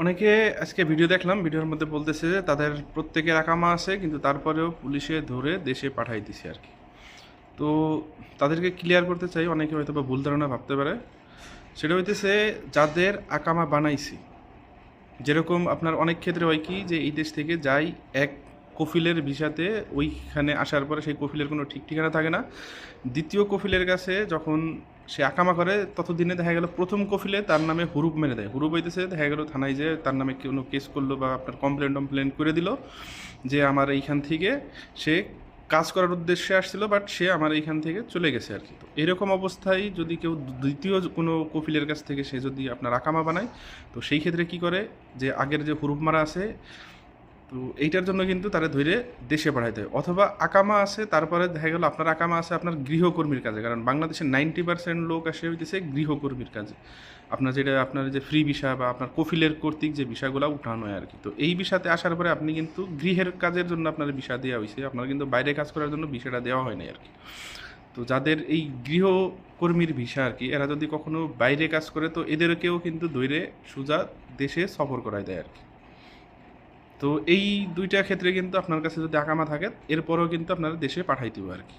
অনেকে আজকে ভিডিও দেখলাম, ভিডিওর মধ্যে বলতেছে যে তাদের প্রত্যেকের আকামা আছে কিন্তু তারপরেও পুলিশে ধরে দেশে পাঠাই দিছে আর কি। তো তাদেরকে ক্লিয়ার করতে চাই, অনেকে হয়তো বা ভুল ধারণা ভাবতে পারে। সেটা হইতেছে যাদের আকামা বানাইছি, যেরকম আপনার অনেক ক্ষেত্রে হয় কি যে এই দেশ থেকে যাই এক কফিলের ভিসাতে, ওইখানে আসার পরে সেই কফিলের কোনো ঠিক ঠিকানা থাকে না। দ্বিতীয় কফিলের কাছে যখন সে আকামা করে ততদিনে দেখা গেল প্রথম কফিলে তার নামে হুরুপ মেরে দেয়। হুরুপ হইতেছে দেখা গেল থানায় যে তার নামে কোনো কেস করলো বা আপনার কমপ্লেন করে দিল যে আমার এইখান থেকে সে কাজ করার উদ্দেশ্যে আসছিল, বাট সে আমার এইখান থেকে চলে গেছে আর কি। তো এরকম অবস্থায় যদি কেউ দ্বিতীয় কোনো কফিলের কাছ থেকে সে যদি আপনার আকামা বানায়, তো সেই ক্ষেত্রে কি করে যে আগের যে হুরুপ মারা আছে, তো এইটার জন্য কিন্তু তারা ধরে দেশে পাঠাইতে হয়। অথবা আকামা আছে, তারপরে দেখা গেল আপনার আকামা আছে আপনার গৃহকর্মীর কাজে, কারণ বাংলাদেশের 90% লোক আসে হইতেছে গৃহকর্মীর কাজে। আপনার যেটা আপনার যে ফ্রি ভিসা বা আপনার কফিলের কর্তৃক যে ভিসাগুলো উঠানো হয় আর কি। তো এই ভিসাতে আসার পরে আপনি কিন্তু গৃহের কাজের জন্য আপনার ভিসা দেওয়া হয়েছে, আপনার কিন্তু বাইরে কাজ করার জন্য ভিসাটা দেওয়া হয় নাই আর কি। তো যাদের এই গৃহকর্মীর ভিসা আর কি, এরা যদি কখনো বাইরে কাজ করে তো এদেরকেও কিন্তু ধরে সোজা দেশে সফর করায় দেয় আর কি। তো এই ২টা ক্ষেত্রে কিন্তু আপনার কাছে যদি আকামা থাকে, এরপরেও কিন্তু আপনারা দেশে পাঠাইতে হবে আর কি।